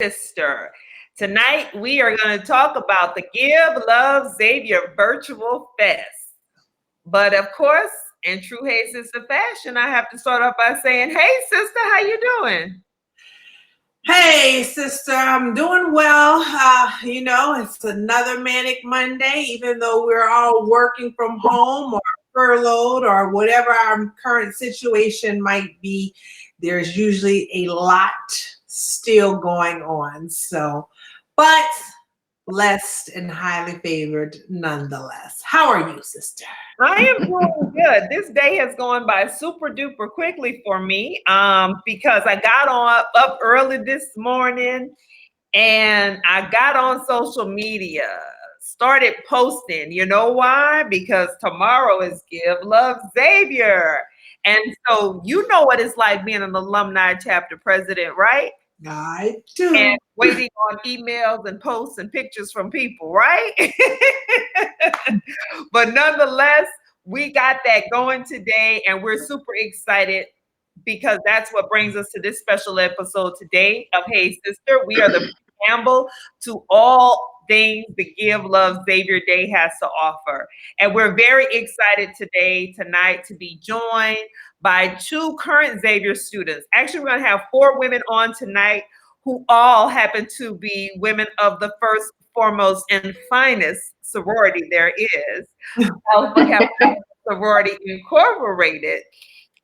Sister. Tonight, we are going to talk about the Give.Love.Xavier Virtual Fest. But of course, in true Hey Sister fashion, I have to start off by saying, hey, sister, how you doing? Hey, sister, I'm doing well. It's another manic Monday, even though we're all working from home or furloughed or whatever our current situation might be. There's usually a lot still going on. But blessed and highly favored nonetheless. How are you, sister? I am doing good. This day has gone by super duper quickly for me because I got up early this morning and I got on social media, started posting. You know why? Because tomorrow is Give.Love.Xavier. And so you know what it's like being an alumni chapter president, right? I do. And waiting on emails and posts and pictures from people, right? But nonetheless, we got that going today, and we're super excited because that's what brings us to this special episode today of Hey Sister. We are the preamble to all things the Give.Love.Xavier Day has to offer. And we're very excited tonight, to be joined by two current Xavier students. Actually, we're going to have 4 women on tonight who all happen to be women of the first, foremost, and finest sorority there is, Alpha Kappa Sorority Incorporated.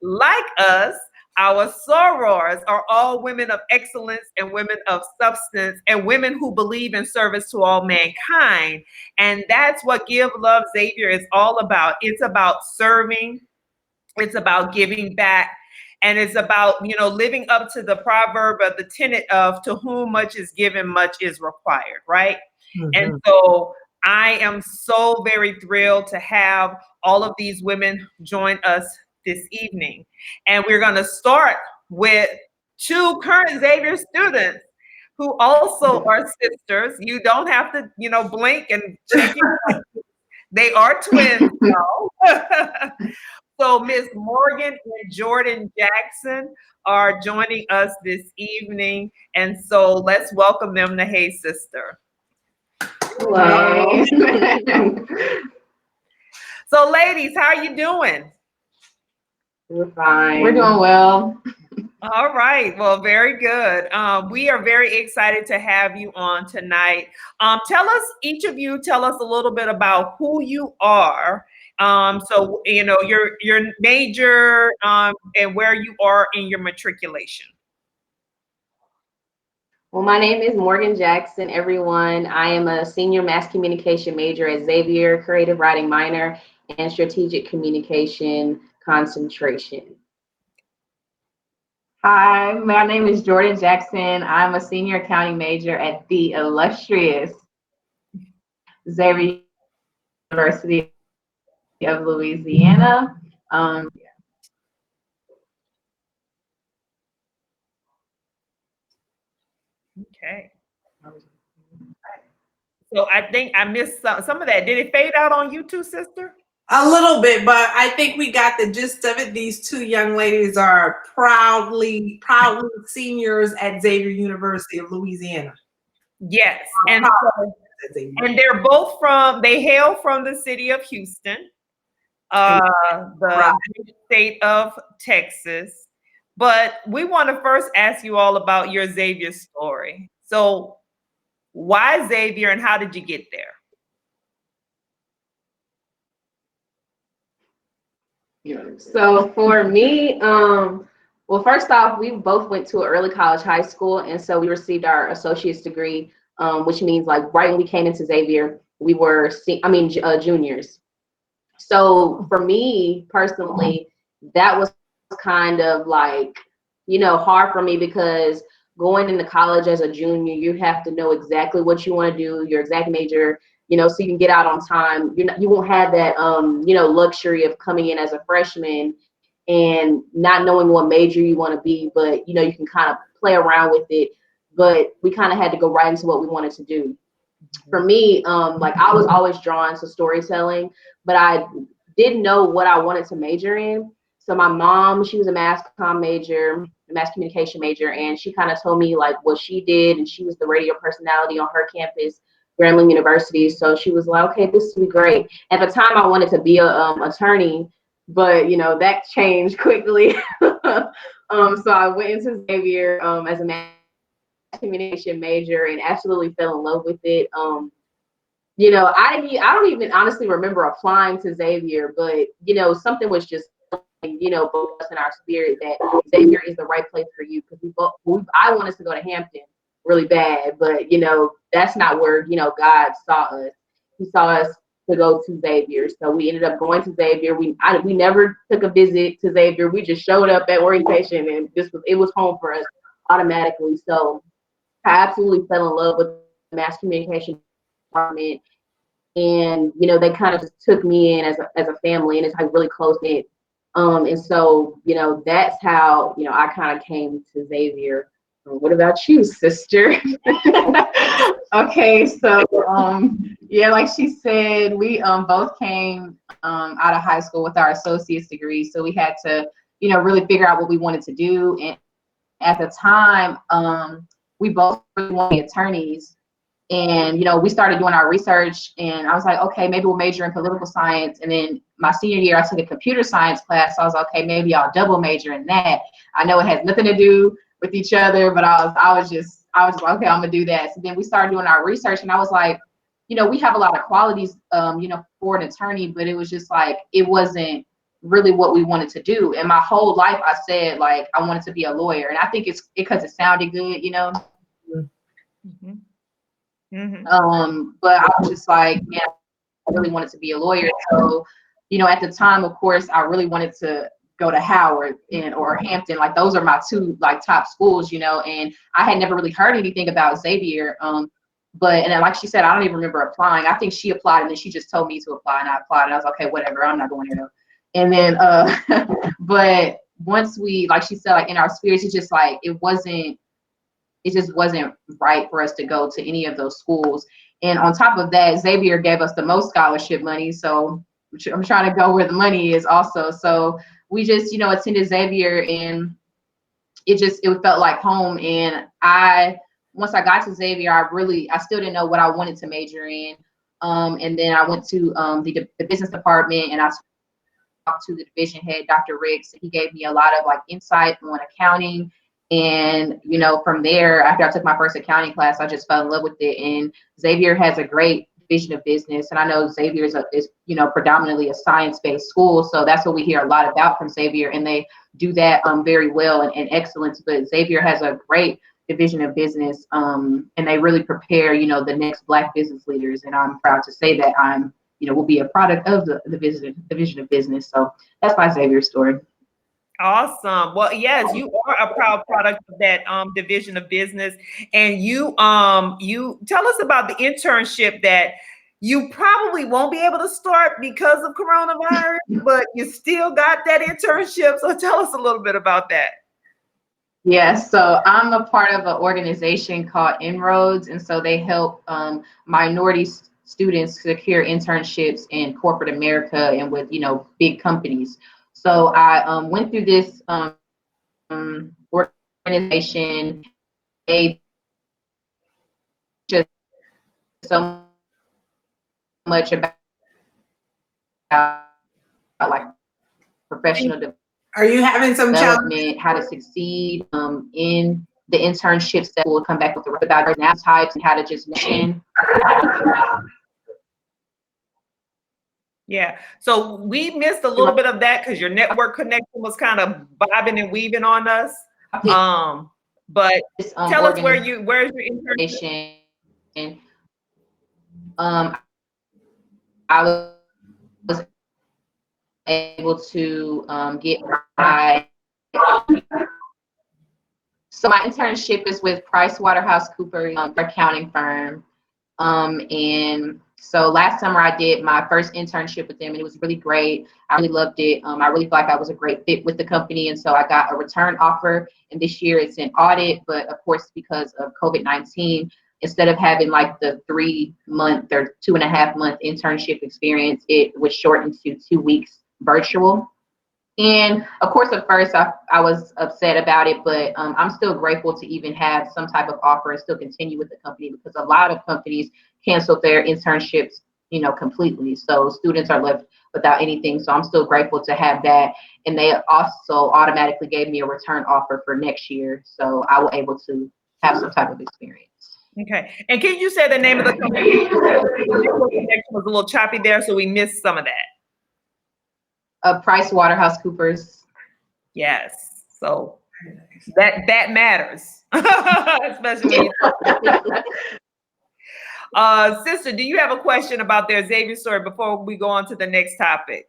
Like us, our sorors are all women of excellence and women of substance and women who believe in service to all mankind. And that's what Give.Love.Xavier is all about. It's about serving. It's about giving back. And it's about, living up to the proverb of the tenet of to whom much is given, much is required, right? Mm-hmm. And so I am so very thrilled to have all of these women join us this evening. And we're going to start with 2 current Xavier students who also are sisters. You don't have to, blink and check it. They are twins, So Miss Morgan and Jordyn Jackson are joining us this evening. And so let's welcome them to Hey Sister. Hello. So ladies, how are you doing? We're fine. We're doing well. All right. Well, very good. We are very excited to have you on tonight. Each of you tell us a little bit about who you are. So, your major and where you are in your matriculation. Well, my name is Morgan Jackson, everyone. I am a senior mass communication major at Xavier, creative writing minor, and strategic communication concentration. Hi, my name is Jordyn Jackson. I'm a senior accounting major at the illustrious Xavier University of Louisiana. Okay. So I think I missed some of that. Did it fade out on you too, sister? A little bit, but I think we got the gist of it. These 2 young ladies are proudly seniors at Xavier University of Louisiana. Yes, and they hail from the city of Houston, the state of Texas. But we want to first ask you all about your Xavier story. So why Xavier and how did you get there? So for me, well, first off, we both went to an early college high school, and so we received our associate's degree, which means like right when we came into Xavier, we were juniors. So for me personally, that was kind of like, hard for me because going into college as a junior, you have to know exactly what you want to do, your exact major, so you can get out on time. You won't have that, luxury of coming in as a freshman and not knowing what major you want to be, but, you can kind of play around with it. But we kind of had to go right into what we wanted to do. For me, I was always drawn to storytelling, but I didn't know what I wanted to major in. So my mom, she was a mass communication major, and she kind of told me like what she did, and she was the radio personality on her campus, Grambling University. So she was like, okay, this will be great. At the time, I wanted to be a attorney, but you know that changed quickly. So I went into Xavier as a mass communication major and absolutely fell in love with it. You know, I don't even honestly remember applying to Xavier, but you know, something was just, you know, both us in our spirit that Xavier is the right place for you, because I want us to go to Hampton really bad, but you know, that's not where, you know, God saw us. He saw us to go to Xavier. So we ended up going to Xavier. We never took a visit to Xavier. We just showed up at orientation, and it was home for us automatically. So I absolutely fell in love with the mass communication department. And you know, they kind of just took me in as a family, and it's like really close knit. And so, you know, that's how, you know, I kind of came to Xavier. What about you, sister? Okay, so yeah, like she said, we both came out of high school with our associate's degree, so we had to, you know, really figure out what we wanted to do. And at the time, we both really wanted to be attorneys. And, you know, we started doing our research, and I was like, okay, maybe we'll major in political science. And then my senior year, I took a computer science class. So I was like, okay, maybe I'll double major in that. I know it has nothing to do with each other, but I was like, okay, I'm gonna do that. So then we started doing our research, and I was like, you know, we have a lot of qualities, you know, for an attorney, but it was just like, it wasn't really what we wanted to do. And my whole life, I said, like, I wanted to be a lawyer. And I think it's because it sounded good, you know? Mm-hmm. Mm-hmm. But I was just like, yeah, I really wanted to be a lawyer. So, you know, at the time, of course, I really wanted to go to Howard or Hampton. Like, those are my two like top schools, you know, and I had never really heard anything about Xavier. But then, like she said, I don't even remember applying. I think she applied, and then she just told me to apply, and I applied, and I was like, okay, whatever, I'm not going there. And then, but once we, like she said, like in our spirits, it's just like, it just wasn't right for us to go to any of those schools. And on top of that, Xavier gave us the most scholarship money. So I'm trying to go where the money is also. So we just, you know, attended Xavier, and it felt like home. And once I got to Xavier, I still didn't know what I wanted to major in. And then I went to the business department, and I talked to the division head, Dr. Riggs. He gave me a lot of like insight on accounting. And, you know, from there, after I took my first accounting class, I just fell in love with it. And Xavier has a great division of business. And I know Xavier is you know, predominantly a science-based school. So that's what we hear a lot about from Xavier. And they do that very well and excellence. But Xavier has a great division of business. And they really prepare, you know, the next Black business leaders. And I'm proud to say that will be a product of the division of business. So that's my Xavier story. Awesome. Well, yes, you are a proud product of that division of business. And you tell us about the internship that you probably won't be able to start because of coronavirus, but you still got that internship. So tell us a little bit about that. Yeah, so I'm a part of an organization called Inroads, and so they help minority students secure internships in corporate America and with, you know, big companies. So I went through this organization. They just so much about like professional Are you having some development, how to succeed in the internships that will come back with the about personality types and how to just mention. Yeah, so we missed a little bit of that because your network connection was kind of bobbing and weaving on us. But tell us where's your internship? I was able to get my internship is with PricewaterhouseCoopers, accounting firm. And so last summer I did my first internship with them, and it was really great. I really loved it. I really felt like I was a great fit with the company. And so I got a return offer, and this year it's an audit, but of course, because of COVID-19, instead of having like the 3-month or 2.5-month internship experience, it was shortened to 2 weeks virtual. And of course, at first I was upset about it, but I'm still grateful to even have some type of offer and still continue with the company, because a lot of companies canceled their internships, completely. So students are left without anything. So I'm still grateful to have that. And they also automatically gave me a return offer for next year. So I was able to have some type of experience. Okay. And can you say the name of the company? The connection was a little choppy there, so we missed some of that. PricewaterhouseCoopers. Yes. So that matters, especially when sister, do you have a question about their Xavier story before we go on to the next topic?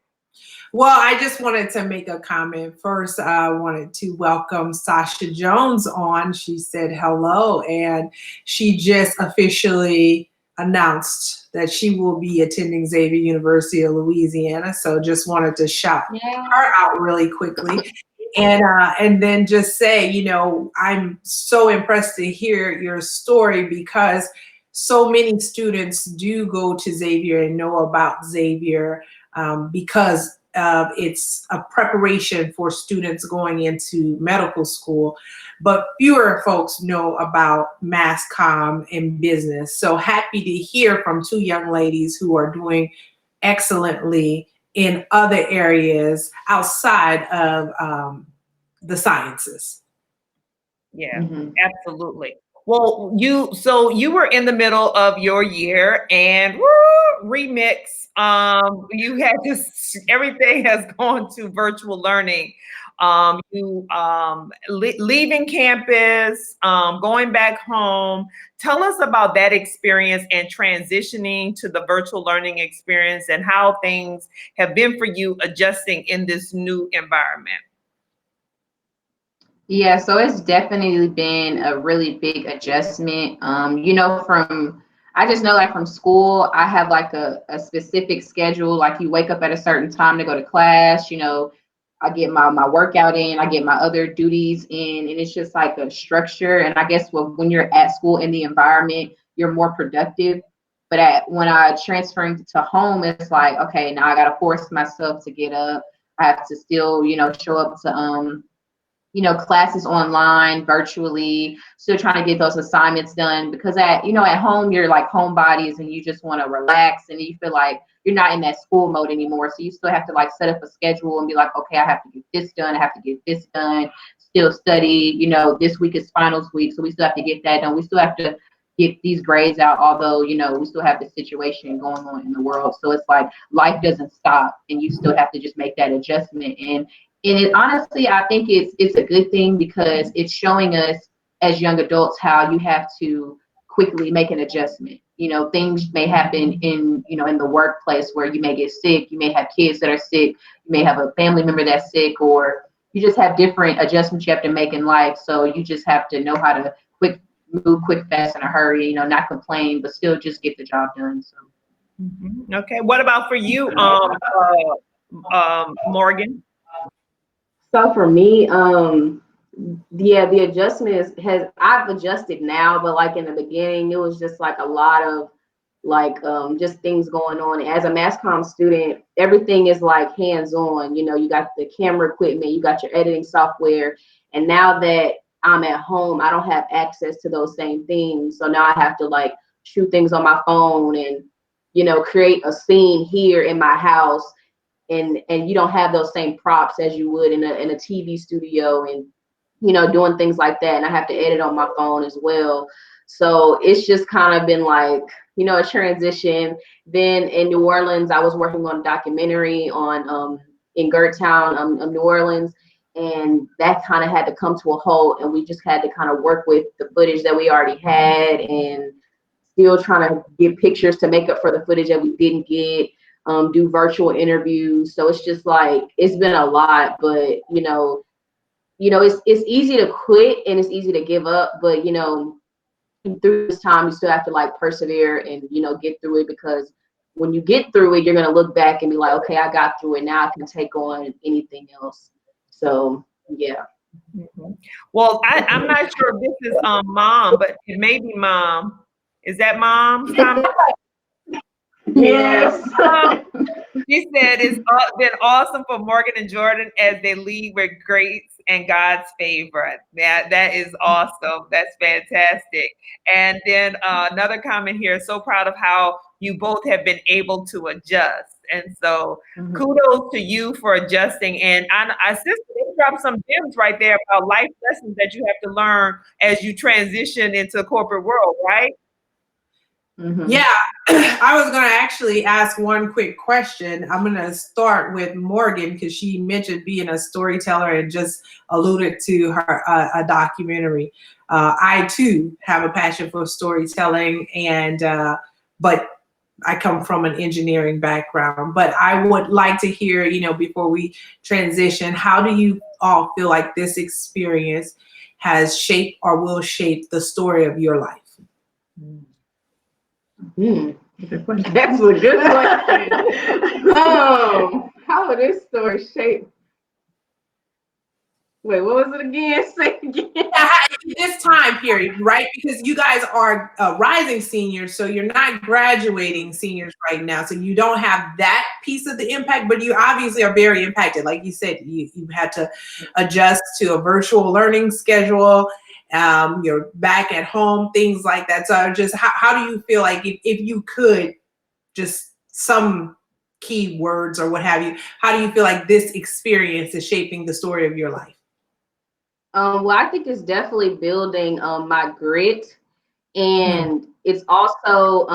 Well, I just wanted to make a comment. First, I wanted to welcome Lacrecia Jones on. She said hello, and she just officially announced that she will be attending Xavier University of Louisiana. So just wanted to shout her out really quickly. And then just say, I'm so impressed to hear your story, because so many students do go to Xavier and know about Xavier because it's a preparation for students going into medical school, but fewer folks know about mass comm and business. So happy to hear from two young ladies who are doing excellently in other areas outside of the sciences. Yeah, absolutely. Well, you were in the middle of your year and remix. You had everything has gone to virtual learning. Leaving campus, going back home. Tell us about that experience and transitioning to the virtual learning experience, and how things have been for you adjusting in this new environment. Yeah, so it's definitely been a really big adjustment. I just know, like, from school, I have like a specific schedule. Like, you wake up at a certain time to go to class, I get my workout in, I get my other duties in, and it's just like a structure. And I guess when you're at school in the environment, you're more productive. But when I transferring to home, it's like, okay, now I got to force myself to get up. I have to still, show up to classes online, virtually, still trying to get those assignments done, because at home, you're like homebodies and you just want to relax, and you feel like you're not in that school mode anymore. So you still have to like set up a schedule and be like, okay, I have to get this done. I have to get this done, still study, this week is finals week. So we still have to get that done. We still have to get these grades out, although, we still have the situation going on in the world. So it's like life doesn't stop, and you still have to just make that adjustment. And honestly, I think it's a good thing, because it's showing us as young adults how you have to quickly make an adjustment. Things may happen in the workplace where you may get sick, you may have kids that are sick, you may have a family member that's sick, or you just have different adjustments you have to make in life. So you just have to know how to move quick, fast, in a hurry, not complain, but still just get the job done. So. Okay. What about for you, Morgan? So for me, the adjustment I've adjusted now, but like in the beginning, it was just like a lot of just things going on. As a mass comm student, everything is like hands-on. You got the camera equipment, you got your editing software, and now that I'm at home, I don't have access to those same things. So now I have to like shoot things on my phone and create a scene here in my house. And you don't have those same props as you would in a TV studio, and doing things like that. And I have to edit on my phone as well. So it's just kind of been like a transition. Then in New Orleans, I was working on a documentary on in Gertown, New Orleans, and that kind of had to come to a halt, and we just had to kind of work with the footage that we already had, and still trying to get pictures to make up for the footage that we didn't get. Do virtual interviews. So it's just like, it's been a lot, but it's easy to quit and it's easy to give up, but through this time you still have to like persevere and get through it, because when you get through it, you're going to look back and be like, okay, I got through it, now I can take on anything else. So yeah. Well, I'm not sure if this is mom, but it may be mom. Is that mom's comment? Yes. She said it's been awesome for Morgan and Jordyn as they lead with grace and God's favor. That is awesome. That's fantastic. And then another comment here, so proud of how you both have been able to adjust. And so kudos to you for adjusting. And I sister, they dropped some gems right there about life lessons that you have to learn as you transition into the corporate world, right? Yeah, I was going to actually ask one quick question. I'm going to start with Morgan because she mentioned being a storyteller and just alluded to her a documentary. I too have a passion for storytelling, and but I come from an engineering background. But I would like to hear, you know, before we transition, how do you all feel like this experience has shaped or will shape the story of your life? That's a good question. How would this story shape? Wait, what was it again? Say again. This time period, right? Because you guys are rising seniors, so you're not graduating seniors right now, so you don't have that piece of the impact, but you obviously are very impacted. Like you said, you had to adjust to a virtual learning schedule. You're back at home, things like that. So just how do you feel like if you could just some key words or what have you, how do you feel like this experience is shaping the story of your life? Well, I think it's definitely building my grit, and it's also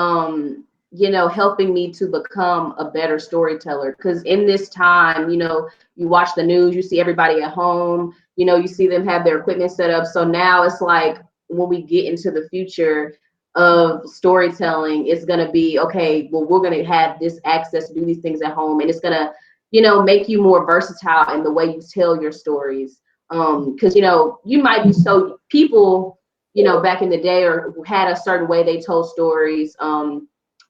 you know, helping me to become a better storyteller. Because in this time, you know, you watch the news, you see everybody at home, you know, you see them have their equipment set up. So now it's like when we get into the future of storytelling, it's gonna be okay. Well, we're gonna have this access to do these things at home, and it's gonna, you know, make you more versatile in the way you tell your stories. Because you know, you might be so people, you know, back in the day or had a certain way they told stories.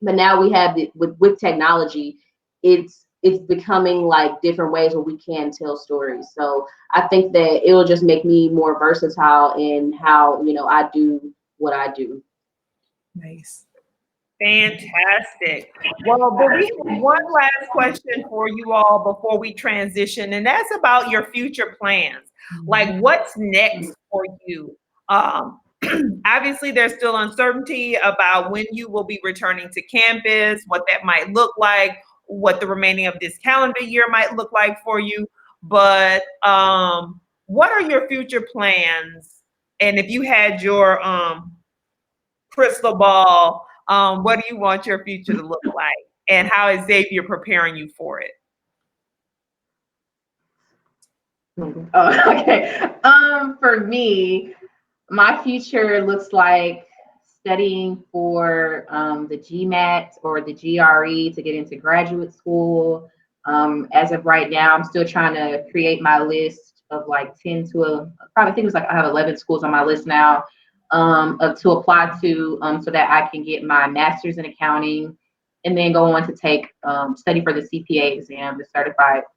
But now we have with technology, it's becoming like different ways where we can tell stories. So I think that it will just make me more versatile in how, you know, I do what I do. Nice. Fantastic. Well, but we have one last question for you all before we transition, and that's about your future plans. Like, what's next for you? Obviously, there's still uncertainty about when you will be returning to campus, what that might look like, what the remaining of this calendar year might look like for you. But what are your future plans? And if you had your crystal ball, what do you want your future to look like? And how is Xavier preparing you for it? Okay. For me, my future looks like studying for the GMAT or the GRE to get into graduate school. As of right now, I'm still trying to create my list of like 10 to probably think it's like I have 11 schools on my list now to apply to so that I can get my master's in accounting and then go on to take study for the CPA exam to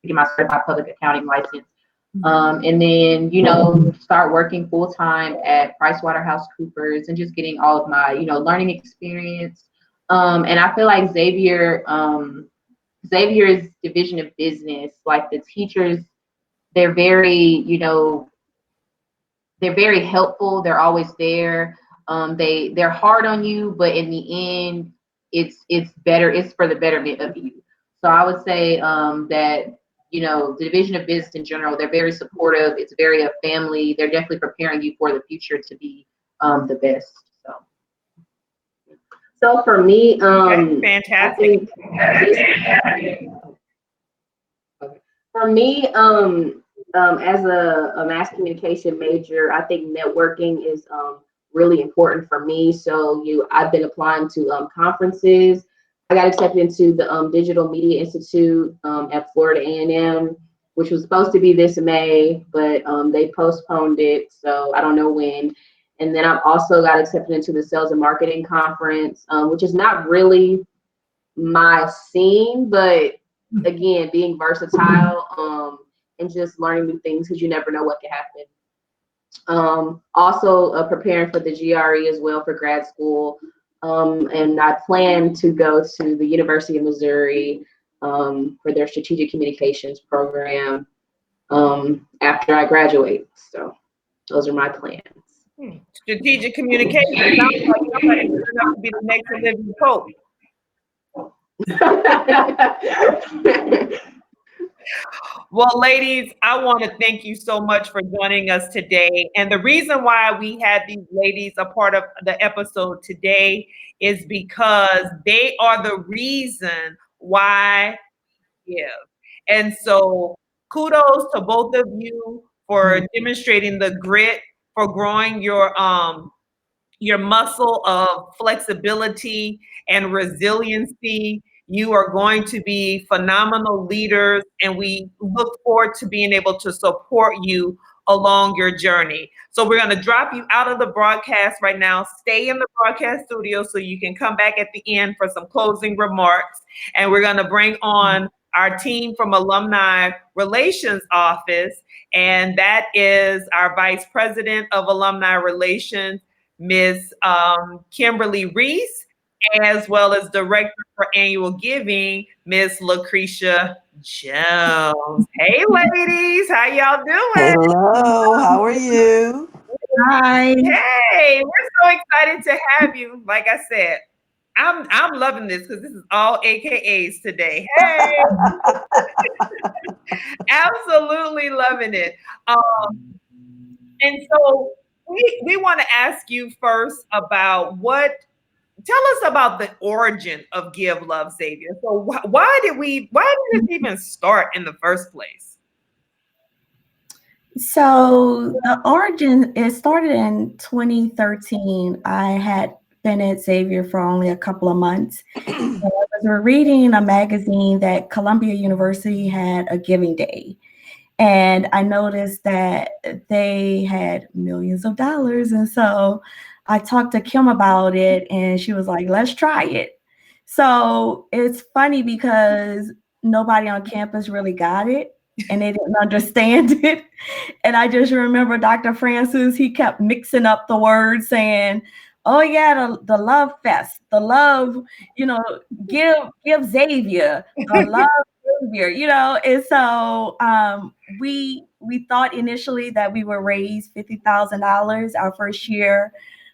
get my certified public accounting license. And then, you know, start working full time at PricewaterhouseCoopers and just getting all of my, you know, learning experience. And I feel like Xavier's division of business, like the teachers, they're very, you know, they're very helpful. They're always there. They're hard on you, but in the end, it's better. It's for the betterment of you. So I would say that, you know, the division of business in general, they're very supportive. It's very a family. They're definitely preparing you for the future to be the best. So for me, Okay, fantastic. For me, as a mass communication major, I think networking is really important for me. So I've been applying to conferences. I got accepted into the Digital Media Institute at Florida A&M, which was supposed to be this May, but they postponed it, so I don't know when. And then I've also got accepted into the Sales and Marketing Conference, which is not really my scene, but again, being versatile and just learning new things because you never know what can happen. Also preparing for the GRE as well for grad school. And I plan to go to the University of Missouri for their strategic communications program after I graduate. So those are my plans. Strategic communication. Sounds like somebody turn up to be the next Olivia Pope. Well, ladies, I want to thank you so much for joining us today. And the reason why we had these ladies a part of the episode today is because they are the reason why we give. And so kudos to both of you for demonstrating the grit, for growing your muscle of flexibility and resiliency. You are going to be phenomenal leaders, and we look forward to being able to support you along your journey. So we're going to drop you out of the broadcast right now. Stay in the broadcast studio so you can come back at the end for some closing remarks. And we're going to bring on our team from Alumni Relations Office, and that is our Vice President of Alumni Relations, Ms. Kimberly Reese, as well as Director for Annual Giving, Ms. Lacrecia Jones. Hey, ladies, how y'all doing? Hello, how are you? Hi. Hey, we're so excited to have you. Like I said, I'm loving this because this is all AKAs today. Hey, absolutely loving it. And so we want to ask you first about tell us about the origin of Give.Love.Xavier. So why did this even start in the first place? So the origin, it started in 2013. I had been at Xavier for only a couple of months. And I was reading a magazine that Columbia University had a giving day. And I noticed that they had millions of dollars. And so I talked to Kim about it, and she was like, let's try it. So it's funny because nobody on campus really got it, and they didn't understand it. And I just remember Dr. Francis, he kept mixing up the words, saying, oh yeah, the love fest, the love, give Xavier, the love Xavier, and so we thought initially that we would raise $50,000. Our first year,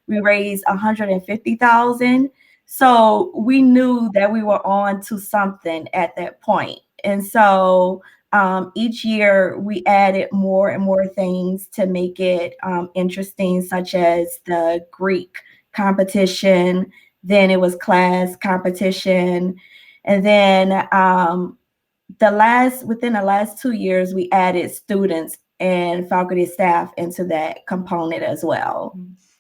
we raised $150,000. So we knew that we were on to something at that point. And so each year we added more and more things to make it interesting, such as the Greek competition. Then it was class competition. And then within the last 2 years, we added students and faculty staff into that component as well.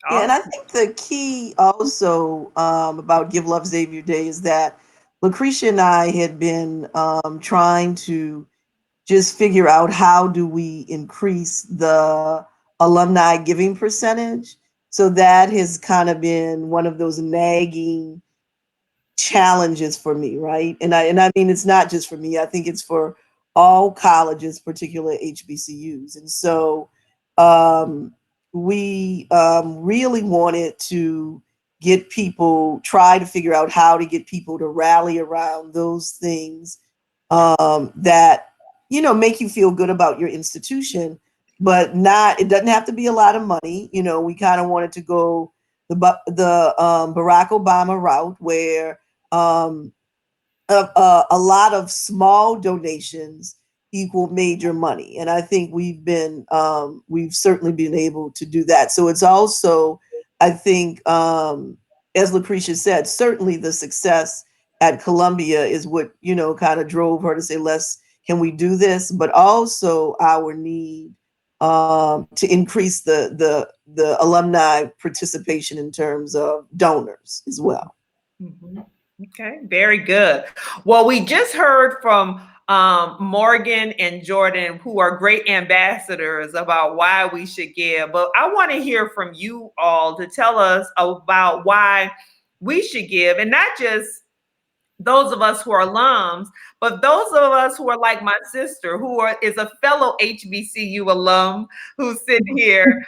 Yeah, and I think the key also about Give.Love.Xavier Day is that Lacrecia and I had been trying to just figure out how do we increase the alumni giving percentage. So that has kind of been one of those nagging challenges for me, right? And I mean, it's not just for me. I think it's for all colleges, particularly HBCUs. And so we really wanted to try to figure out how to get people to rally around those things that, make you feel good about your institution, but it doesn't have to be a lot of money. We kind of wanted to go the Barack Obama route, where a lot of small donations equal major money. And I think we've certainly been able to do that. So it's also, I think, as Lacrecia said, certainly the success at Columbia is what, kind of drove her to say, can we do this? But also our need to increase the alumni participation in terms of donors as well. Mm-hmm. Okay, very good. Well, we just heard from Morgan and Jordyn, who are great ambassadors about why we should give. But I want to hear from you all to tell us about why we should give, and not just those of us who are alums, but those of us who are like my sister, is a fellow HBCU alum who's sitting here.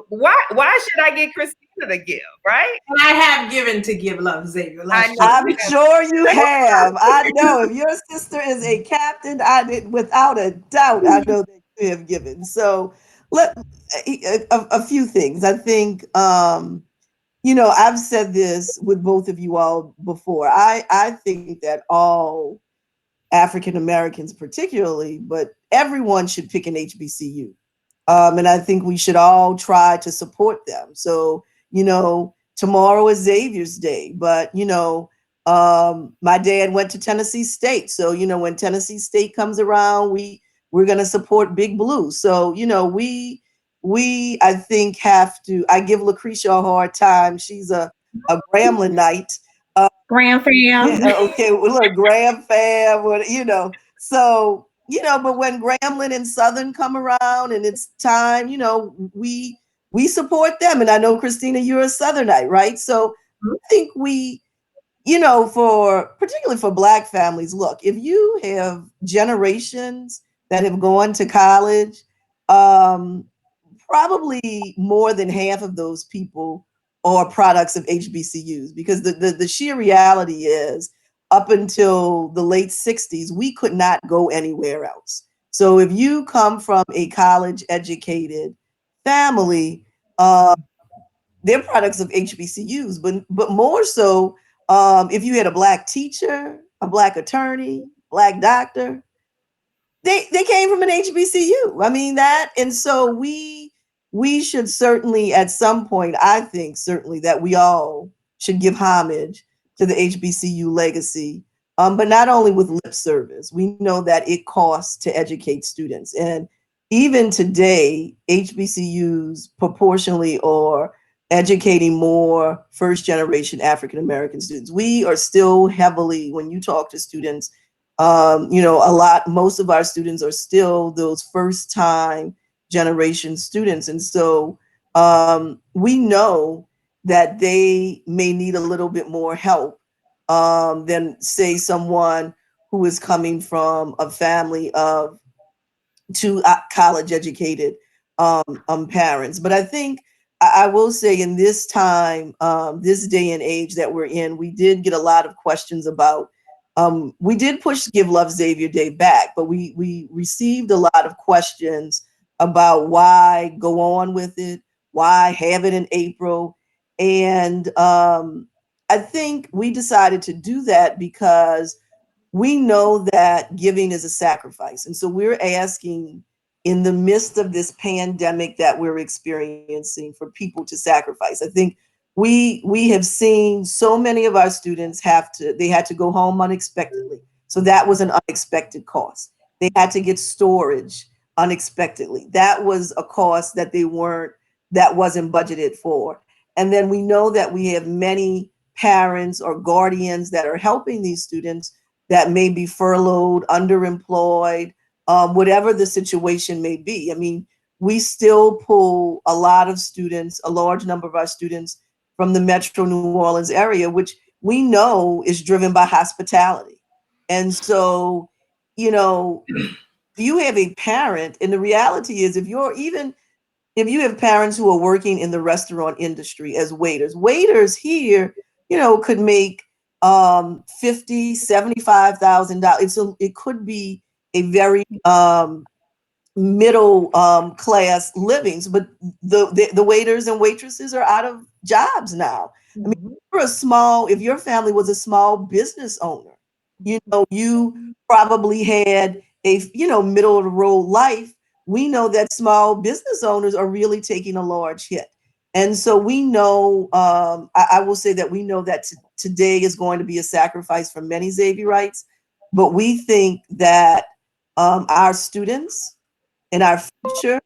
Why should I get Christina to give, right? And I have given to Give.Love.Xavier. I know. I'm sure you have. I know if your sister is a captain, without a doubt, I know that you have given. So let a few things. I think I've said this with both of you all before. I think that all African Americans, particularly, but everyone should pick an HBCU. And I think we should all try to support them. So, tomorrow is Xavier's Day, but, my dad went to Tennessee State. So, when Tennessee State comes around, we're going to support Big Blue. So, I think I give Lacrecia a hard time. She's a Gramblinite. Grand fam. Yeah, okay, well, look, Graham fam, so, but when Grambling and Southern come around and it's time, we support them. And I know, Christina, you're a Southernite, right? So I think particularly for Black families, look, if you have generations that have gone to college, probably more than half of those people are products of HBCUs, because the sheer reality is, up until the late 60s, we could not go anywhere else. So if you come from a college educated family, they're products of HBCUs, but more so, if you had a Black teacher, a Black attorney, Black doctor, they came from an HBCU. I mean that, and so we should certainly, at some point, I think certainly that we all should give homage to the HBCU legacy, but not only with lip service. We know that it costs to educate students, and even today, HBCUs proportionally are educating more first generation African American students. We are still heavily, when you talk to students, most of our students are still those first time generation students. And so we know that they may need a little bit more help than, say, someone who is coming from a family of two college educated parents. But I think I will say, in this time, this day and age that we're in, we did get a lot of questions about, we did push Give.Love.Xavier Day back, but we received a lot of questions about why go on with it, why have it in April. And I think we decided to do that because we know that giving is a sacrifice. And so we're asking, in the midst of this pandemic that we're experiencing, for people to sacrifice. I think we have seen so many of our students had to go home unexpectedly. So that was an unexpected cost. They had to get storage unexpectedly. That was a cost that wasn't budgeted for. And then we know that we have many parents or guardians that are helping these students that may be furloughed, underemployed, whatever the situation may be. I mean, we still pull a large number of our students from the Metro New Orleans area, which we know is driven by hospitality. And so, you have a parent, and the reality is, if you have parents who are working in the restaurant industry as waiters here, could make $50,000, $75,000. It could be a very middle class livings, but the waiters and waitresses are out of jobs now. I mean, if your family was a small business owner, you probably had a middle of the road life. We know that small business owners are really taking a large hit. And so we know, I will say that we know that today is going to be a sacrifice for many Xavierites, but we think that our students and our future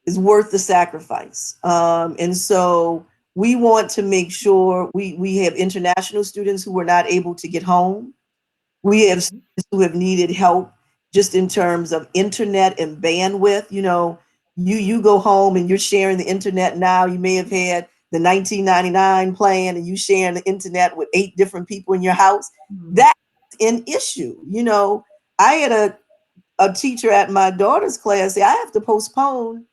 is worth the sacrifice. And so we want to make sure we have international students who were not able to get home. We have students who have needed help just in terms of internet and bandwidth. You go home and you're sharing the internet now. You may have had the 1999 plan and you sharing the internet with 8 different people in your house. That's an issue. I had a teacher at my daughter's class say, I have to postpone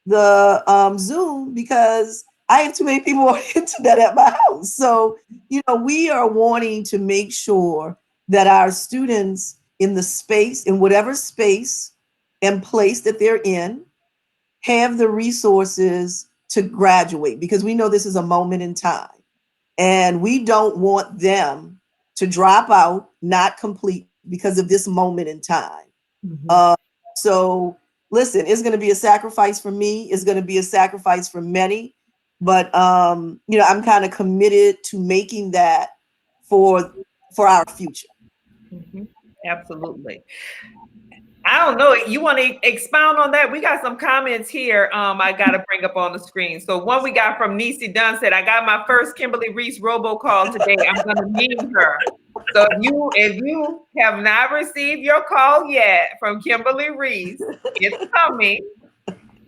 the Zoom because I have too many people on the internet at my house. So, we are wanting to make sure that our students in the space, in whatever space and place that they're in, have the resources to graduate, because we know this is a moment in time. And we don't want them to drop out, not complete because of this moment in time. So listen, it's going to be a sacrifice for me. It's going to be a sacrifice for many. But, I'm kind of committed to making that for our future. Absolutely. I don't know. You want to expound on that? We got some comments here. I got to bring up on the screen. So one we got from Nisi Dunn said, "I got my first Kimberly Reese robocall today. I'm going to meme her." So if you have not received your call yet from Kimberly Reese, it's coming.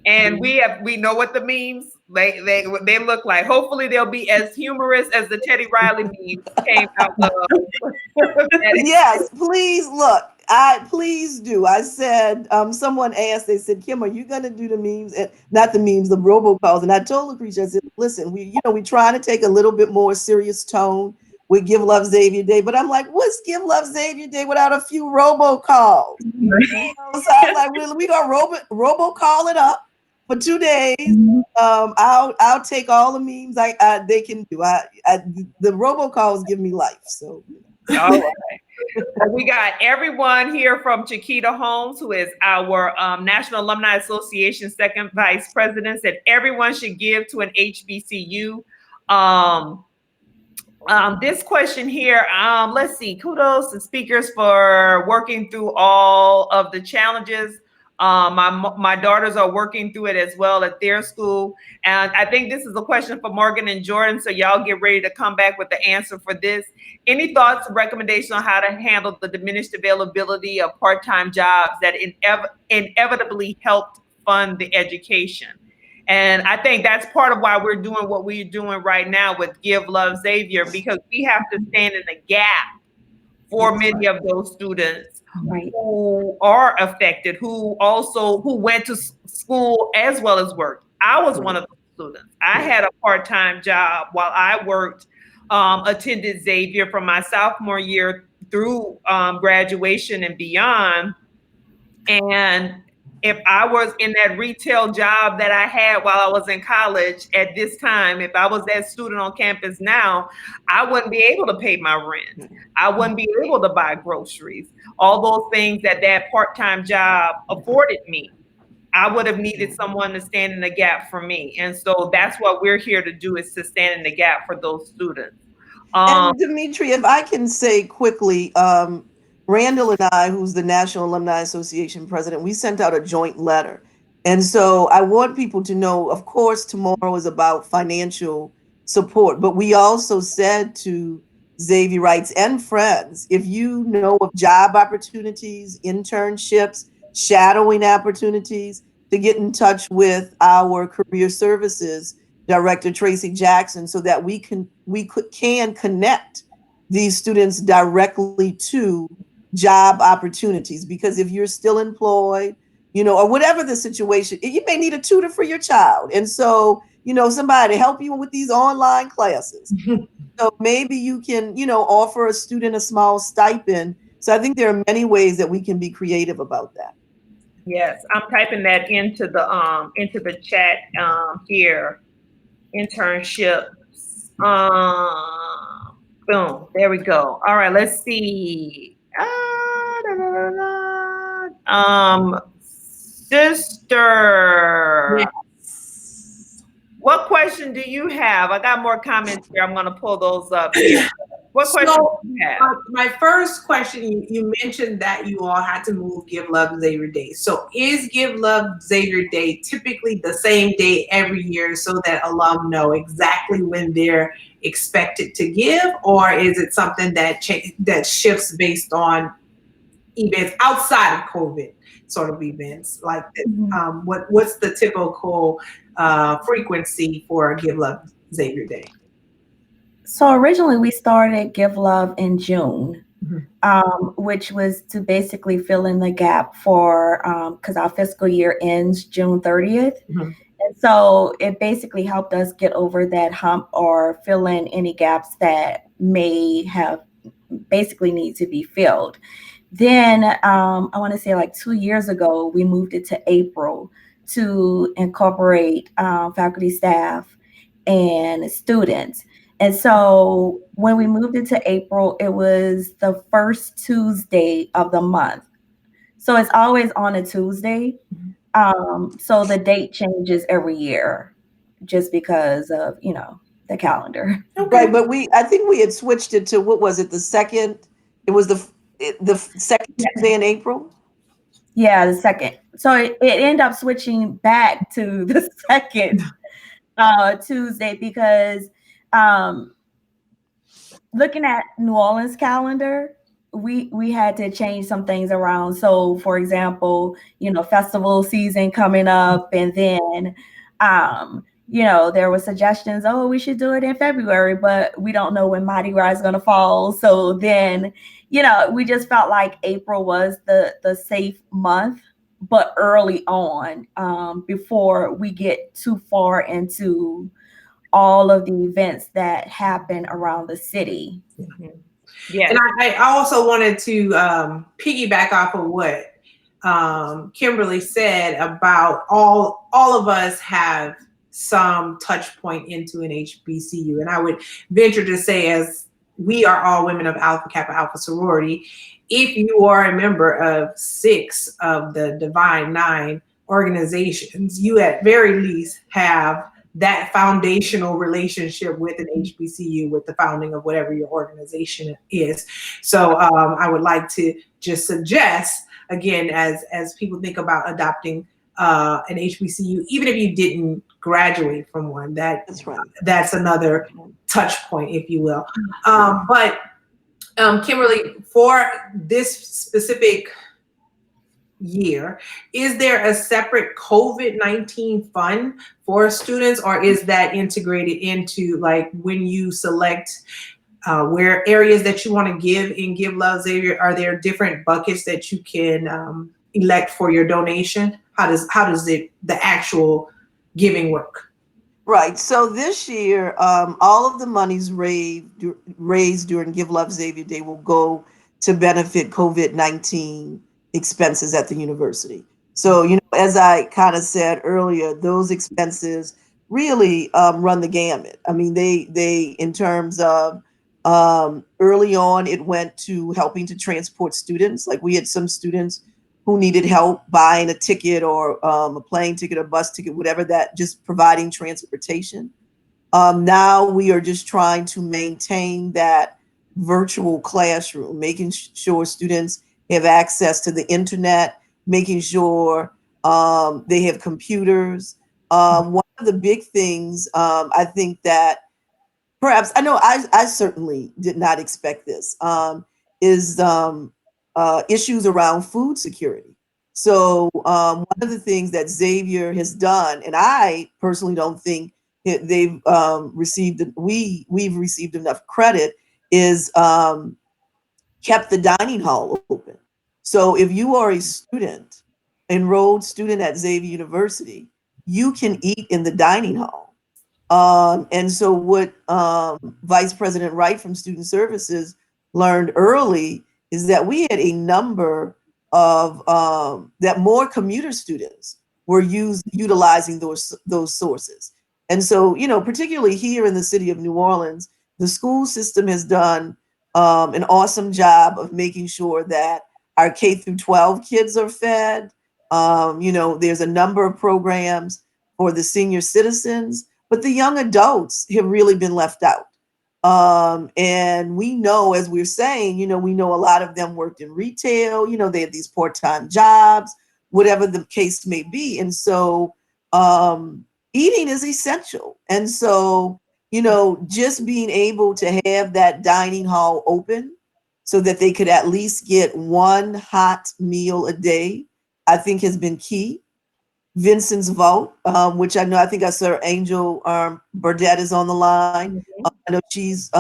And we know what the memes they look like. Hopefully they'll be as humorous as the Teddy Riley memes came out of. Yes, please look. Please do. I said, someone asked, they said, "Kim, are you gonna do the memes?" And not the memes, the robocalls. And I told Lacrecia, I said, listen, we trying to take a little bit more serious tone with Give.Love.Xavier Day, but I'm like, what's Give.Love.Xavier Day without a few robocalls? So I'm like, we gonna robocall it up for 2 days. I'll take all the memes they can do. The robocalls give me life. So. All right. We got everyone here from Chiquita Holmes, who is our National Alumni Association second vice president, said everyone should give to an HBCU. This question here, let's see, kudos to speakers for working through all of the challenges. My daughters are working through it as well at their school. And I think this is a question for Morgan and Jordyn. So y'all get ready to come back with the answer for this. Any thoughts or recommendations on how to handle the diminished availability of part-time jobs that inevitably helped fund the education? And I think that's part of why we're doing what we're doing right now with Give.Love.Xavier, because we have to stand in the gap for many of those students who are affected, who went to school as well as worked. I was one of those students. I had a part-time job while I worked, attended Xavier from my sophomore year through graduation and beyond. And if I was in that retail job that I had while I was in college at this time, if I was that student on campus now, I wouldn't be able to pay my rent. I wouldn't be able to buy groceries. All those things that part-time job afforded me. I would have needed someone to stand in the gap for me. And so that's what we're here to do, is to stand in the gap for those students. And Dimitri, if I can say quickly, Randall and I, who's the National Alumni Association president, we sent out a joint letter. And so I want people to know, of course, tomorrow is about financial support, but we also said to Xavierites and friends, if you know of job opportunities, internships, shadowing opportunities, to get in touch with our career services director, Tracy Jackson, so that we can connect these students directly to job opportunities. Because if you're still employed, or whatever the situation, you may need a tutor for your child. And so, somebody to help you with these online classes. So maybe you can, offer a student a small stipend. So I think there are many ways that we can be creative about that. Yes, I'm typing that into the chat here. Internships. Boom. There we go. All right. Let's see. Sister. Yes. What question do you have? I got more comments here. I'm going to pull those up here. What question do you have? My first question, you mentioned that you all had to move Give.Love.Xavier Day. So is Give.Love.Xavier Day typically the same day every year so that alum know exactly when they're expected to give? Or is it something that shifts based on events outside of COVID sort of events? Like what's the typical frequency for Give.Love.Xavier Day? So originally we started Give Love in June, which was to basically fill in the gap for, because our fiscal year ends June 30th. And And so it basically helped us get over that hump or fill in any gaps that may have basically need to be filled. Then I want to say like 2 years ago, we moved it to April to incorporate faculty, staff, and students. And so when we moved it to April, it was the first Tuesday of the month. So it's always on a Tuesday. So the date changes every year just because of, the calendar. Right, but I think we had switched it to, what was it, the second? It was the second Tuesday in April. Yeah, the second. So it ended up switching back to the second Tuesday because looking at New Orleans calendar, we had to change some things around. So for example, festival season coming up, and then there were suggestions, oh, we should do it in February, but we don't know when Mardi Gras is gonna fall. So then, we just felt like April was the safe month, but early on, before we get too far into all of the events that happen around the city. Yeah. And I also wanted to piggyback off of what Kimberly said about all of us have some touch point into an HBCU. And I would venture to say, as we are all women of Alpha Kappa Alpha sorority, if you are a member of 6 of the Divine 9 organizations, you at very least have that foundational relationship with an HBCU, with the founding of whatever your organization is. So I would like to just suggest, again, as people think about adopting an HBCU, even if you didn't graduate from one, That's right. That's another touch point, if you will. But Kimberly, for this specific year, is there a separate COVID-19 fund for students, or is that integrated into, like, when you select where areas that you want to give in Give.Love.Xavier, are there different buckets that you can elect for your donation? How does the actual giving work? Right. So this year, all of the monies raised during Give.Love.Xavier Day will go to benefit COVID-19 expenses at the university. So, as I kind of said earlier, those expenses really run the gamut. I mean, they in terms of early on, it went to helping to transport students. Like, we had some students who needed help buying a ticket, or a plane ticket, or bus ticket, whatever, that just providing transportation. Now we are just trying to maintain that virtual classroom, making sure students have access to the internet, making sure they have computers. One of the big things, I think that perhaps, I know I certainly did not expect this, is issues around food security. So one of the things that Xavier has done, and I personally don't think they've we've received enough credit, is kept the dining hall open. So if you are a enrolled student at Xavier University, you can eat in the dining hall. And so what Vice President Wright from Student Services learned early is that we had a number of that more commuter students were utilizing those sources. And so, particularly here in the city of New Orleans, the school system has done an awesome job of making sure that our K through 12 kids are fed. There's a number of programs for the senior citizens, but the young adults have really been left out. And we know, as we're saying, we know a lot of them worked in retail, they have these part-time jobs, whatever the case may be. And so eating is essential. And so, just being able to have that dining hall open so that they could at least get one hot meal a day, I think has been key. Vincent's vote, which I think I saw Angel Burdette is on the line. Mm-hmm. I know she's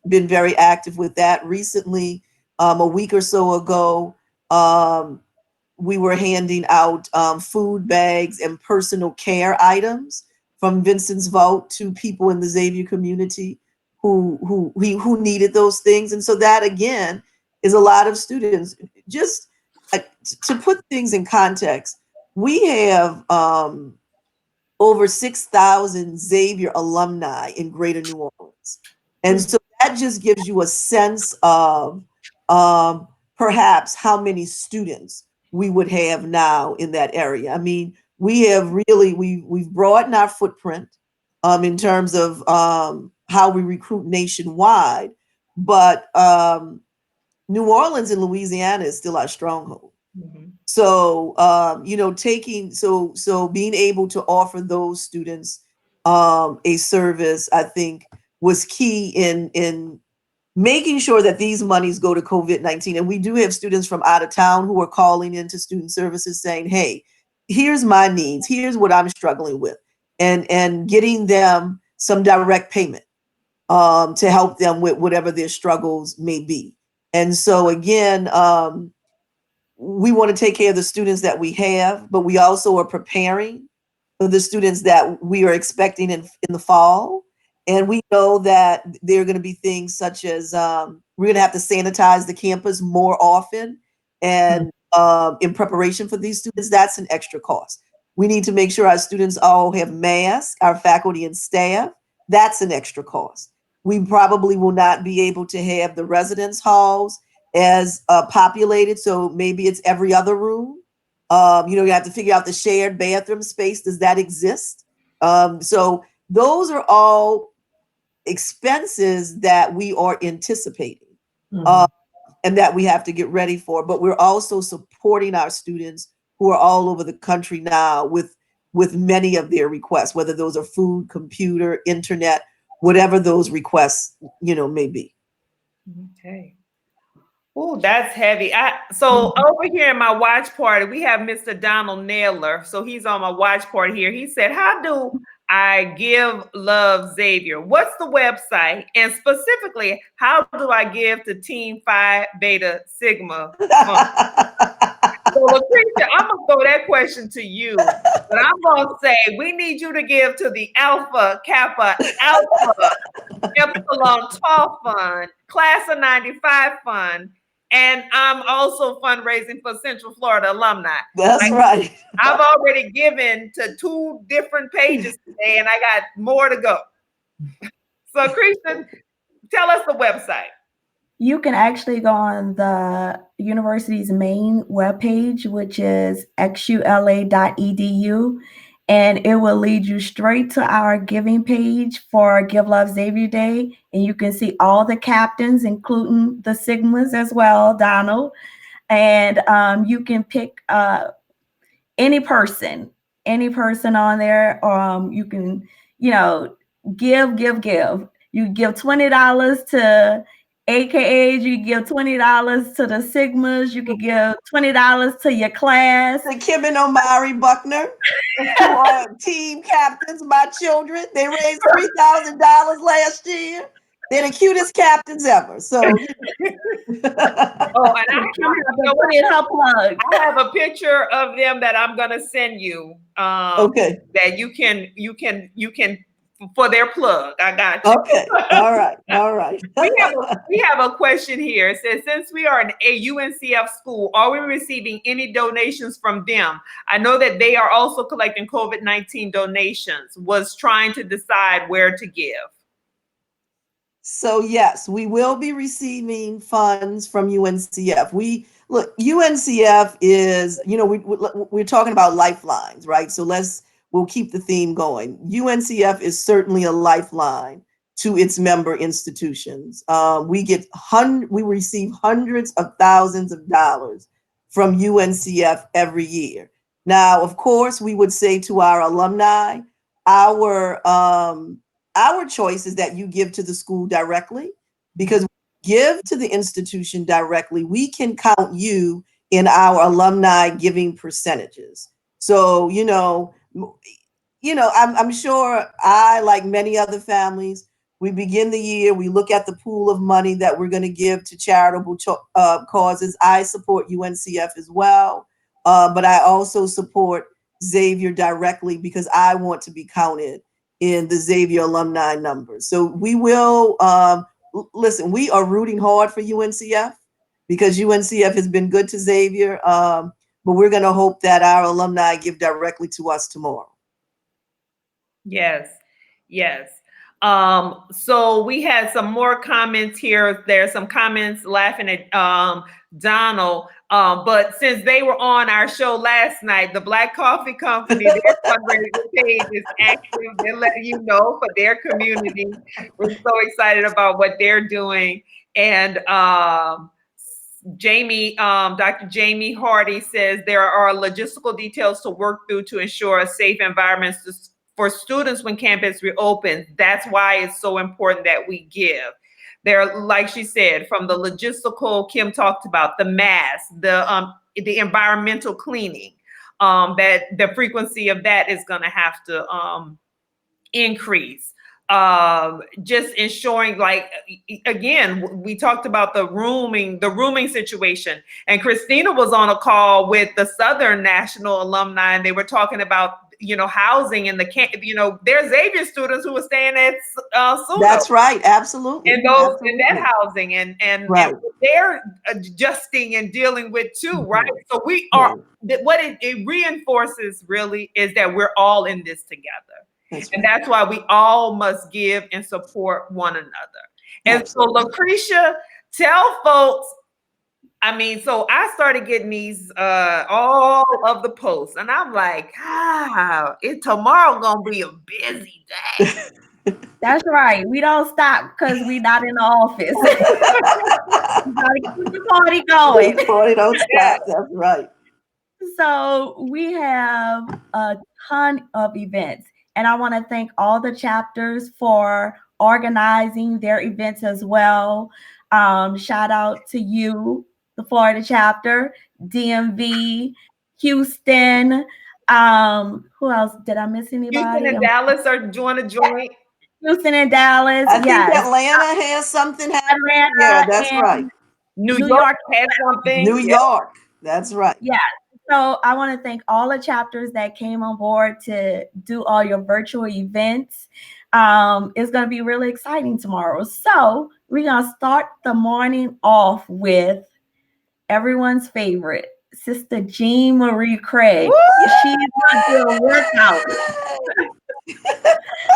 been very active with that recently. A week or so ago, we were handing out food bags and personal care items from Vincent's Vault to people in the Xavier community who needed those things. And so that again is a lot of students. Just to put things in context, we have over 6,000 Xavier alumni in Greater New Orleans. And so that just gives you a sense of perhaps how many students we would have now in that area. I mean, we have really, we've broadened our footprint in terms of how we recruit nationwide, but New Orleans and Louisiana is still our stronghold. Mhm. So, so being able to offer those students a service, I think, was key in making sure that these monies go to COVID-19. And we do have students from out of town who are calling into student services saying, hey, here's my needs, here's what I'm struggling with, and getting them some direct payment to help them with whatever their struggles may be. And so again, we want to take care of the students that we have, but we also are preparing for the students that we are expecting in the fall. And we know that there are going to be things such as we're going to have to sanitize the campus more often. And in preparation for these students, that's an extra cost. We need to make sure our students all have masks, our faculty and staff. That's an extra cost. We probably will not be able to have the residence halls as populated. So maybe it's every other room. You have to figure out the shared bathroom space. Does that exist? So those are all expenses that we are anticipating and that we have to get ready for. But we're also supporting our students who are all over the country now with many of their requests, whether those are food, computer, internet, whatever those requests, may be. Okay. Oh, that's heavy. So over here in my watch party, we have Mr. Donald Naylor. So he's on my watch party here. He said, how do I give love Xavier? What's the website? And specifically, how do I give to Team Phi Beta Sigma? So Lacrecia, I'm going to throw that question to you. But I'm going to say, we need you to give to the Alpha Kappa Alpha Epsilon Tau Fund, Class of 95 Fund, and I'm also fundraising for Central Florida alumni. That's right. I've already given to 2 different pages today, and I got more to go. So, Christian, tell us the website. You can actually go on the university's main webpage, which is xula.edu, and it will lead you straight to our giving page for Give Love Xavier Day. And you can see all the captains, including the Sigmas as well, Donald. And you can pick any person on there. You can, give. You give $20 to AKAs, you can give $20 to the Sigmas, you can give $20 to your class. The Kim and Omari Buckner, who are team captains, my children. They raised $3,000 last year. They're the cutest captains ever. So and I have a picture of them that I'm gonna send you. Okay. That you can for their plug. I got you. Okay. All right. We have a question here. It says, since we are a UNCF school, are we receiving any donations from them? I know that they are also collecting COVID-19 donations. Was trying to decide where to give. So yes, we will be receiving funds from UNCF. UNCF is, we're talking about lifelines, right? So we'll keep the theme going. UNCF is certainly a lifeline to its member institutions. We receive hundreds of thousands of dollars from UNCF every year. Now, of course, we would say to our alumni, our choice is that you give to the school directly, because give to the institution directly, we can count you in our alumni giving percentages. So, I'm sure like many other families, we begin the year, we look at the pool of money that we're going to give to charitable causes. I support UNCF as well. but I also support Xavier directly because I want to be counted in the Xavier alumni numbers. So we will, listen, we are rooting hard for UNCF because UNCF has been good to Xavier, but we're going to hope that our alumni give directly to us tomorrow. Yes, yes. So we had some more comments here. There's some comments laughing at Donald. But since they were on our show last night, the Black Coffee Company, their fundraising page is active. They're letting you know for their community. We're so excited about what they're doing. And Dr. Jamie Hardy says there are logistical details to work through to ensure a safe environment for students when campus reopens. That's why it's so important that we give. There, like she said, from the logistical, Kim talked about the masks, the environmental cleaning, that the frequency of that is going to have to increase. Just ensuring, like, again, we talked about the rooming situation, and Christina was on a call with the Southern National alumni, and they were talking about, housing in the camp. There's Xavier students who were staying at SUNO. That's right, absolutely. And those in that housing, and right. they're adjusting and dealing with too, right? So we are. What it reinforces really is that we're all in this together. And that's why we all must give and support one another. And so, Lacrecia, tell folks, so I started getting these, all of the posts, and I'm like, tomorrow gonna be a busy day. That's right. We don't stop because we're not in the office. We gotta keep the party going. The party don't stop. That's right. So we have a ton of events. And I want to thank all the chapters for organizing their events as well. Shout out to you, the Florida chapter, DMV, Houston. Who else? Did I miss anybody? Houston and Dallas are doing a joint. Houston and Dallas. I think Atlanta has something happening. Yeah, that's right. New York has something. New York. That's right. Yeah. So I want to thank all the chapters that came on board to do all your virtual events. It's going to be really exciting tomorrow. So we're going to start the morning off with everyone's favorite, Sister Jean Marie Craig. She's going to do a workout.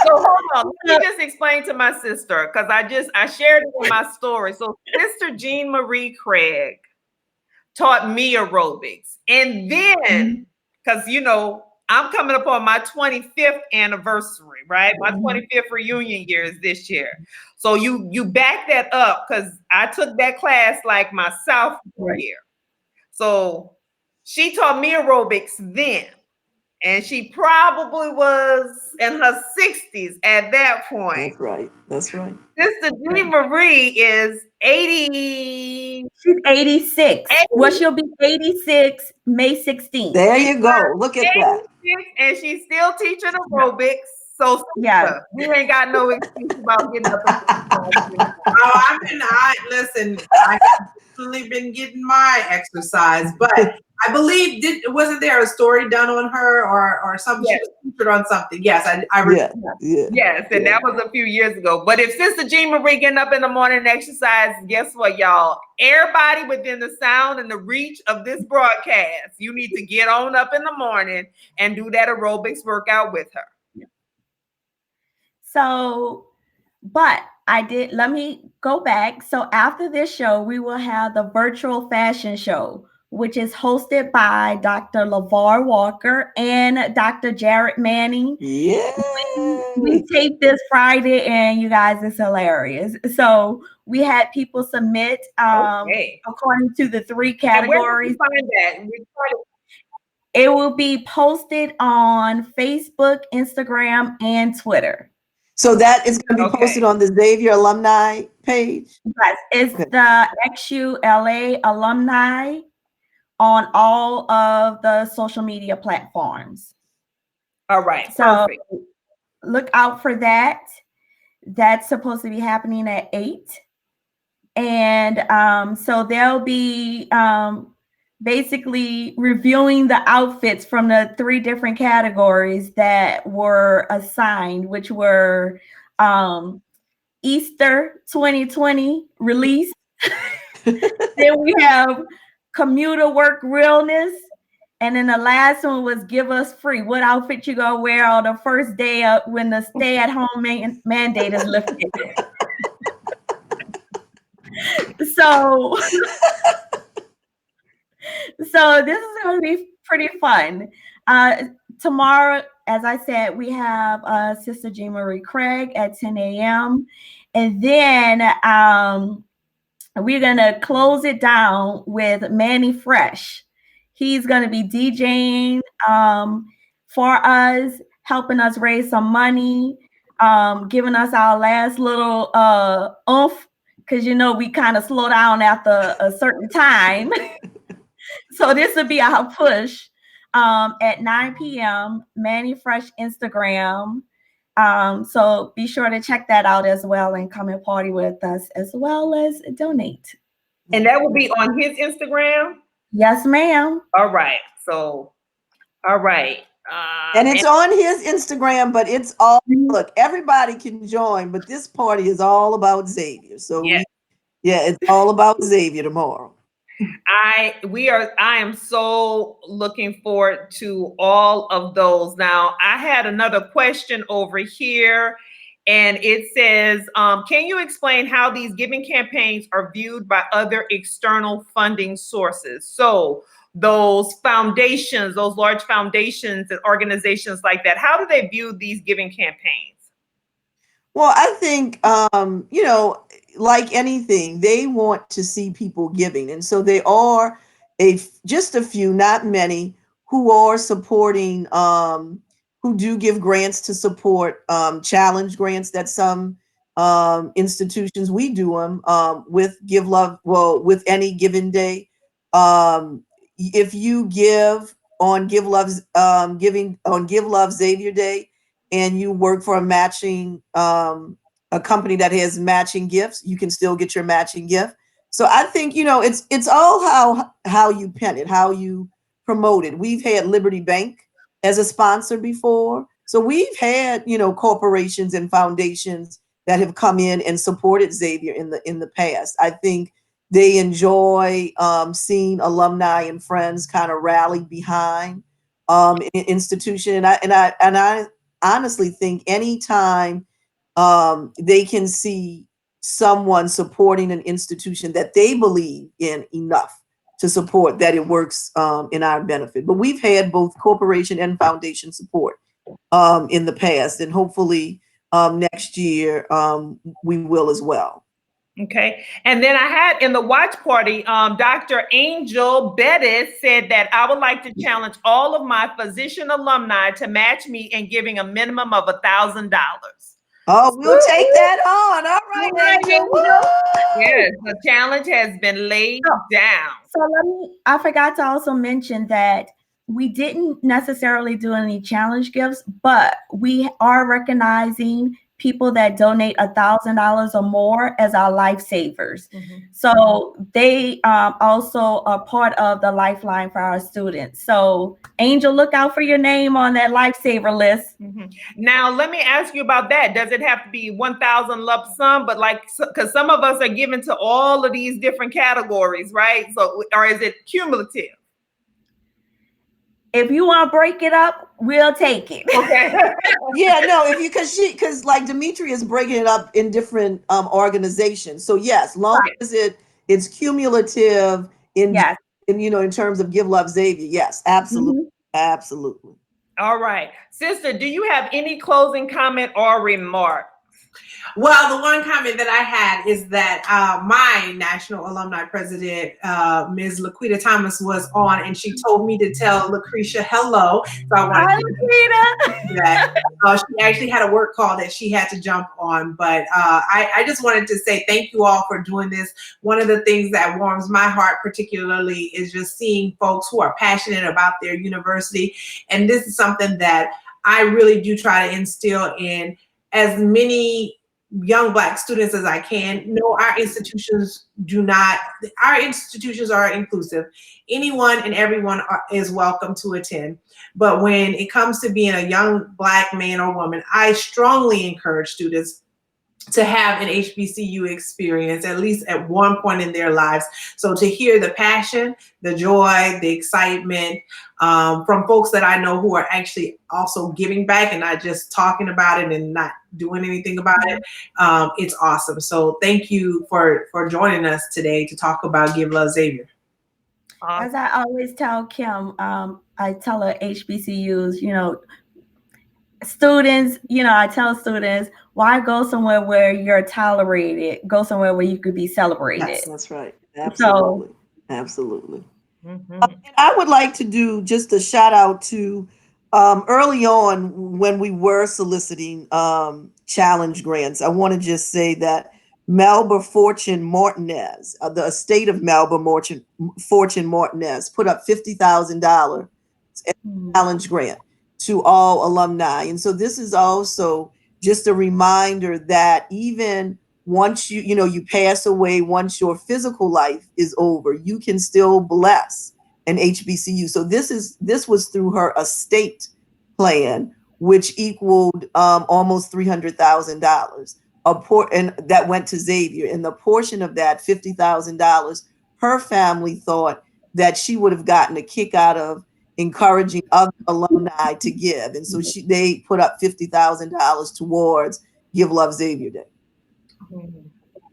So hold on, let me just explain to my sister, because I shared it in my story. So Sister Jean Marie Craig taught me aerobics. And then, because, I'm coming up on my 25th anniversary, right? My 25th reunion year is this year. So you back that up, because I took that class like my sophomore year. So she taught me aerobics then. And she probably was in her 60s at that point. That's right. That's right. Sister Jean Marie is 80. She's 86. Well, she'll be 86 May 16th. There you go. Look at that. And she's still teaching aerobics. So yeah, we ain't got no excuse about getting up. Listen, I've definitely been getting my exercise, but I believe wasn't there a story done on her or something? Yes. She was featured on something. Yes, I remember. Yes, and that was a few years ago. But if Sister Jean Marie getting up in the morning and exercise, guess what, y'all? Everybody within the sound and the reach of this broadcast, you need to get on up in the morning and do that aerobics workout with her. So, but let me go back. So after this show, we will have the virtual fashion show, which is hosted by Dr. LeVar Walker and Dr. Jared Manning. Yeah. We taped this Friday, and you guys, it's hilarious. So we had people submit according to the 3 categories. And where can we find that? It will be posted on Facebook, Instagram, and Twitter. So that is going to be posted on the Xavier alumni page? Yes, it's the XU LA alumni on all of the social media platforms. All right, so perfect. Look out for that. That's supposed to be happening at 8. And so there'll be basically reviewing the outfits from the 3 different categories that were assigned, which were Easter 2020 release. Then we have commuter work realness. And then the last one was give us free. What outfit you gonna wear on the first day of when the stay-at-home mandate is lifted? So this is gonna be pretty fun. Tomorrow, as I said, we have Sister Jean Marie Craig at 10 a.m. And then we're gonna close it down with Manny Fresh. He's gonna be DJing for us, helping us raise some money, giving us our last little oomph, because we kind of slow down after a certain time. So this will be our push at 9 p.m. Manny Fresh Instagram. So be sure to check that out as well and come and party with us as well as donate. And that will be on his Instagram? Yes, ma'am. All right. So, all right. And it's on his Instagram, but it's all, look, everybody can join, but this party is all about Xavier. So it's all about Xavier tomorrow. I am so looking forward to all of those. Now, I had another question over here, and it says, can you explain how these giving campaigns are viewed by other external funding sources? So those foundations, those large foundations and organizations like that, how do they view these giving campaigns? Well, I think, like anything, they want to see people giving. And so there are just a few, not many, who are supporting, who do give grants to support challenge grants that some institutions, we do them with Give Love, with any given day. If you give on Give Love's giving on Give Love Xavier Day, and you work for a matching a company that has matching gifts, you can still get your matching gift. So I think it's all how you pen it, how you promote it. We've had Liberty Bank as a sponsor before, so we've had corporations and foundations that have come in and supported Xavier in the past. I think they enjoy seeing alumni and friends kind of rally behind an institution, and I honestly think anytime they can see someone supporting an institution that they believe in enough to support, that it works in our benefit. But we've had both corporation and foundation support in the past, and hopefully next year we will as well. Okay. And then I had in the watch party, Dr. Angel Bettis said that I would like to challenge all of my physician alumni to match me in giving a minimum of $1,000. Oh, we'll take that on. All right, Angel. Yes, the challenge has been laid down. So I forgot to also mention that we didn't necessarily do any challenge gifts, but we are recognizing people that donate $1,000 or more as our lifesavers. Mm-hmm. So they also are part of the lifeline for our students. So Angel, look out for your name on that lifesaver list. Mm-hmm. Now, let me ask you about that. Does it have to be 1,000 lump sum? But because some of us are given to all of these different categories, right? So, or is it cumulative? If you want to break it up, we'll take it. Okay. Yeah, no, because like Demetria is breaking it up in different organizations. So yes, long as it's cumulative in terms of Give Love Xavier. Yes, absolutely. Mm-hmm. Absolutely. All right. Sister, do you have any closing comment or remark? Well, the one comment that I had is that my national alumni president, Ms. Lacrecia Thomas, was on, and she told me to tell Lacrecia hello. So I wanted to that. She actually had a work call that she had to jump on, but I just wanted to say thank you all for doing this. One of the things that warms my heart particularly is just seeing folks who are passionate about their university, and this is something that I really do try to instill in as many young Black students as I can. No, our institutions are inclusive. Anyone and everyone is welcome to attend. But when it comes to being a young Black man or woman, I strongly encourage students to have an HBCU experience, at least at one point in their lives. So to hear the passion, the joy, the excitement from folks that I know who are actually also giving back and not just talking about it and not doing anything about it, it's awesome. So thank you for joining us today to talk about Give.Love.Xavier. As I always tell Kim, I tell her HBCUs, students, I tell students, why go somewhere where you're tolerated? Go somewhere where you could be celebrated. Yes, that's right. Absolutely. So, absolutely. And I would like to do just a shout out to early on when we were soliciting challenge grants. I want to just say that Melba Fortune Martinez, the estate of Melba Fortune Martinez, put up $50,000 challenge grant to all alumni. And so this is also just a reminder that even once you pass away, once your physical life is over, you can still bless an HBCU. So this was through her estate plan, which equaled almost $300,000. And that went to Xavier. And the portion of that, $50,000, her family thought that she would have gotten a kick out of encouraging other alumni to give. And so they put up $50,000 towards Give.Love.Xavier Day.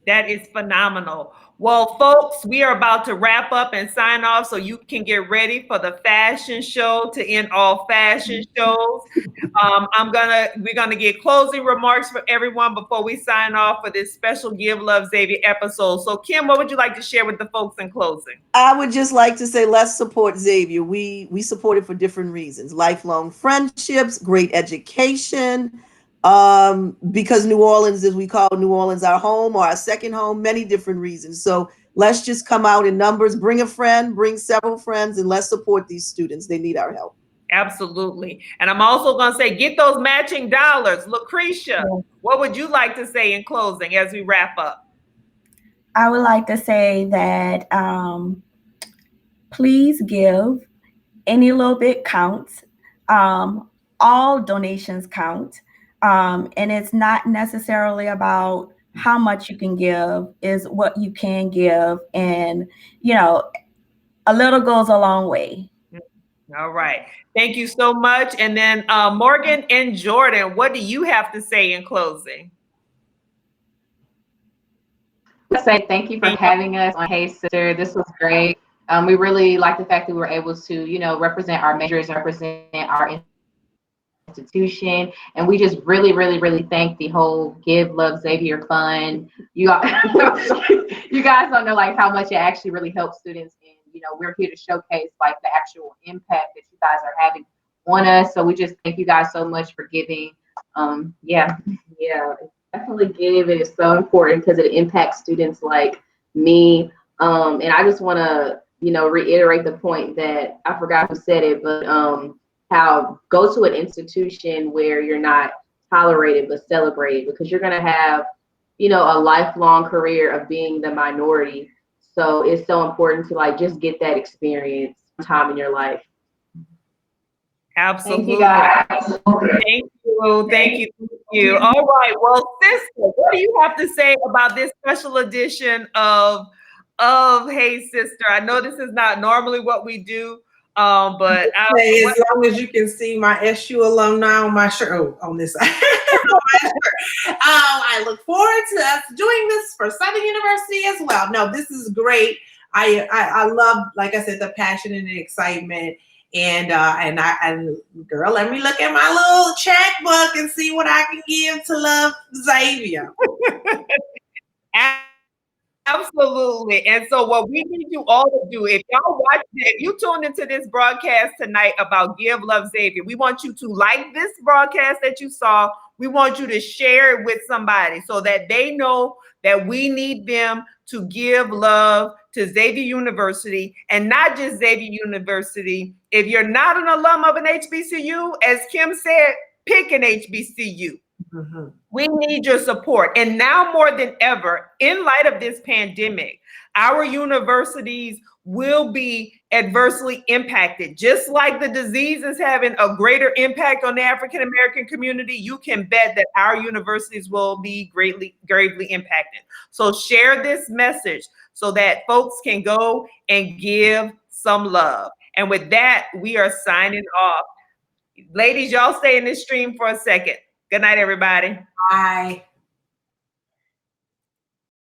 That is phenomenal. Well, folks, we are about to wrap up and sign off so you can get ready for the fashion show to end all fashion shows. We're gonna get closing remarks for everyone before we sign off for this special Give.Love.Xavier episode. So Kim, what would you like to share with the folks in closing? I would just like to say, let's support Xavier. We support it for different reasons: lifelong friendships, great education, because New Orleans, as we call New Orleans our home or our second home, many different reasons. So let's just come out in numbers, bring a friend, bring several friends, and let's support these students. They need our help. Absolutely. And I'm also going to say, get those matching dollars. Lacrecia, what would you like to say in closing as we wrap up? I would like to say that please give. Any little bit counts. All donations count. And it's not necessarily about how much you can give, is what you can give. And, a little goes a long way. All right. Thank you so much. And then Morgan and Jordyn, what do you have to say in closing? I say thank you for having us on Hey Sister. This was great. We really like the fact that we were able to, represent our majors, represent our institution, and we just really, really, really thank the whole Give.Love.Xavier Fund. You guys don't know how much it actually really helps students, and we're here to showcase the actual impact that you guys are having on us. So we just thank you guys so much for giving. Definitely give. It is so important because it impacts students like me. And I just want to, reiterate the point that I forgot who said it, but how go to an institution where you're not tolerated but celebrated, because you're going to have, a lifelong career of being the minority. So it's so important to just get that experience time in your life. Absolutely. Thank you, guys. Thank you. All right. Well, sister, what do you have to say about this special edition of Hey Sister? I know this is not normally what we do, but as long as you can see my SU alumni on my shirt, on this side. I look forward to us doing this for Southern University as well. No, this is great. I love, like I said, the passion and the excitement. And girl, let me look at my little checkbook and see what I can give to Love Xavier. Absolutely. And so what we need you all to do, if you tuned into this broadcast tonight about Give.Love.Xavier, we want you to like this broadcast that you saw. We want you to share it with somebody so that they know that we need them to give love to Xavier University, and not just Xavier University. If you're not an alum of an HBCU, as Kim said, pick an HBCU. Mhm. We need your support. And now more than ever, in light of this pandemic, our universities will be adversely impacted. Just like the disease is having a greater impact on the African American community, you can bet that our universities will be gravely impacted. So share this message so that folks can go and give some love. And with that, we are signing off. Ladies, y'all stay in this stream for a second. Good night, everybody. Bye.